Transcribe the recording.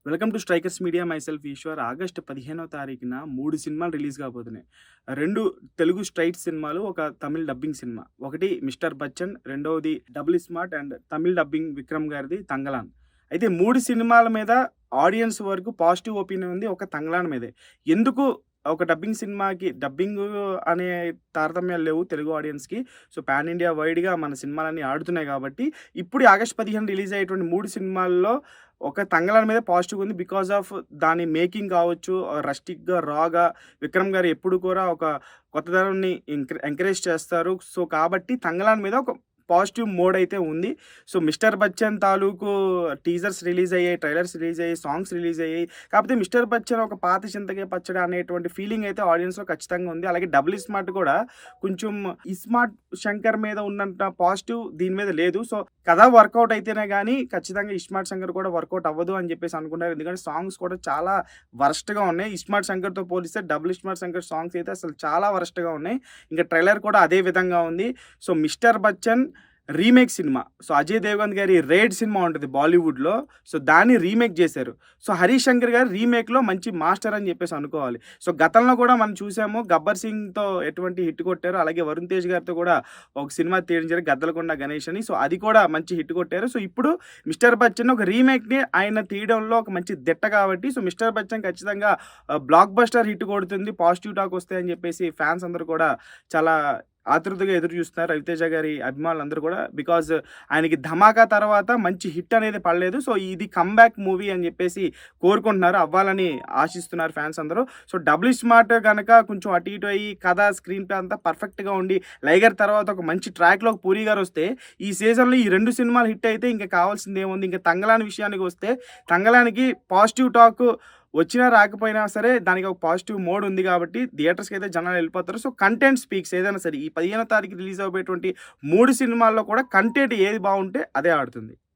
Welcome to strikers media. Myself Eshwar. August 15వ తారీఖున 3 సినిమాలు రిలీజ్ కాబోతున్నాయి. 2 తెలుగు స్ట్రైట్ సినిమాలు, ఒక తమిళ్ డబ్బింగ్ సినిమా. ఒకటి 'మిస్టర్ బచ్చన్', రెండవది 'double smart' and Tamil dubbing Vikram గారిది 'తంగలాన్'. అయితే 3 సినిమాల మీద ఆడియన్స్ వరకు పాజిటివ్ ఒపీనియన్ ఉంది. ఒక 'తంగలాన్' మీదే. ఎందుకు ఒక డబ్బింగ్ సినిమాకి డబ్బింగ్ అనే తారతమ్యాలు లేవు తెలుగు ఆడియన్స్‌కి. సో, పాన్ ఇండియా వైడ్‌గా మన సినిమాలన్నీ ఆడుతున్నాయి కాబట్టి, ఇప్పుడు ఆగస్ట్ 15 రిలీజ్ అయ్యేటువంటి 3 సినిమాల్లో ఒక 'తంగలాన్' మీద పాజిటివ్‌గా ఉంది. బికాజ్ ఆఫ్ దాని మేకింగ్ కావచ్చు, రస్టిక్‌గా, రాగా విక్రమ్ గారు ఎప్పుడు కూడా ఒక కొత్తదనాన్ని ఎంకరేజ్ చేస్తారు. సో, కాబట్టి 'తంగలాన్' మీద ఒక పాజిటివ్ మోడ్ అయితే ఉంది. సో, 'మిస్టర్ బచ్చన్' తాలూకు టీజర్స్ రిలీజ్ అయ్యాయి, ట్రైలర్స్ రిలీజ్ అయ్యాయి, సాంగ్స్ రిలీజ్ అయ్యాయి. కాకపోతే 'మిస్టర్ బచ్చన్' ఒక పాత చింతకాయ పచ్చడి అనేటువంటి ఫీలింగ్ అయితే ఆడియన్స్‌లో ఖచ్చితంగా ఉంది. అలాగే 'డబుల్ స్మార్ట్' కూడా కొంచెం 'ఇస్మార్ట్ శంకర్' మీద ఉన్నంత పాజిటివ్ దీని మీద లేదు. సో, కథ వర్కౌట్ అయితేనే గానీ ఖచ్చితంగా 'ఇస్మార్ట్ శంకర్' కూడా వర్కౌట్ అవ్వదు అని చెప్పేసి అనుకున్నారు. ఎందుకంటే సాంగ్స్ కూడా చాలా వరస్ట్‌గా ఉన్నాయి. 'ఇస్మార్ట్ శంకర్'తో పోలిస్తే 'డబుల్ స్మార్ట్ శంకర్' సాంగ్స్ అయితే అసలు చాలా వరస్ట్‌గా ఉన్నాయి. ఇంకా ట్రైలర్ కూడా అదే విధంగా ఉంది. So, 'Mister Bachchan' remake cinema. So, Ajay Devgan గారి 'రేడ్' సినిమా ఉంటది బాలీవుడ్‌లో. సో, దాన్ని రీమేక్ జేశారు. సో, 'హరీష్ శంకర్' గారు రీమేక్‌లో మంచి మాస్టర్ అని జెప్పేసి అనుకోవాలి. సో, గతంలో కూడా మనం చూసాము 'గబ్బర్ సింగ్'తో ఎటువంటి హిట్ కొట్టారో, అలాగే 'వరుణ్ తేజ్' గారితో కూడా ఒక సినిమా తీయించారు 'గద్దలకొండ గణేష్' అని. సో, అది కూడా మంచి హిట్ కొట్టారు. సో, ఇప్పుడు 'మిస్టర్ బచ్చన్' ఒక రీమేక్‌ని ఆయన తీయడంలో ఒక మంచి దిట్ట కాబట్టి, సో, 'మిస్టర్ బచ్చన్' ఖచ్చితంగా బ్లాక్ బస్టర్ హిట్ కొడుతుంది. పాజిటివ్ టాక్ వస్తాయని జెప్పేసి ఫ్యాన్స్ అందరూ కూడా చాలా ఆతృతగా ఎదురు చూస్తున్నారు. 'రవితేజ' గారి అభిమానులందరూ కూడా. బికాజ్ ఆయనకి 'ధమాకా' తర్వాత మంచి హిట్ అనేది పడలేదు. సో, ఇది కమ్‌బ్యాక్ మూవీ అని చెప్పేసి కోరుకుంటున్నారు. అవ్వాలని ఆశిస్తున్నారు ఫ్యాన్స్ అందరూ. సో, 'డబుల్ స్మార్ట్' గనక కొంచెం అటు ఇటు అయ్యి కథ, స్క్రీన్ ప్లే అంతా పర్ఫెక్ట్‌గా ఉండి, 'లైగర్' తర్వాత ఒక మంచి ట్రాక్‌లోకి 'పూరి' గారు వస్తే, ఈ సీజన్‌లో ఈ 2 సినిమాలు హిట్ అయితే ఇంక కావాల్సిందేముంది. ఇంక 'తంగలాన్' విషయానికి వస్తే, 'తంగలాన్‌కి' పాజిటివ్ టాక్ వచ్చినా రాకపోయినా సరే దానికి ఒక పాజిటివ్ మోడ్ ఉంది కాబట్టి థియేటర్స్‌కి అయితే జనాలు వెళ్ళిపోతారు. సో, కంటెంట్ స్పీక్స్ ఏదైనా సరే. ఈ 15వ తారీఖు రిలీజ్ అవ్వబోయేటువంటి 3 సినిమాల్లో కూడా కంటెంట్ ఏది బావుంటే అదే ఆడుతుంది.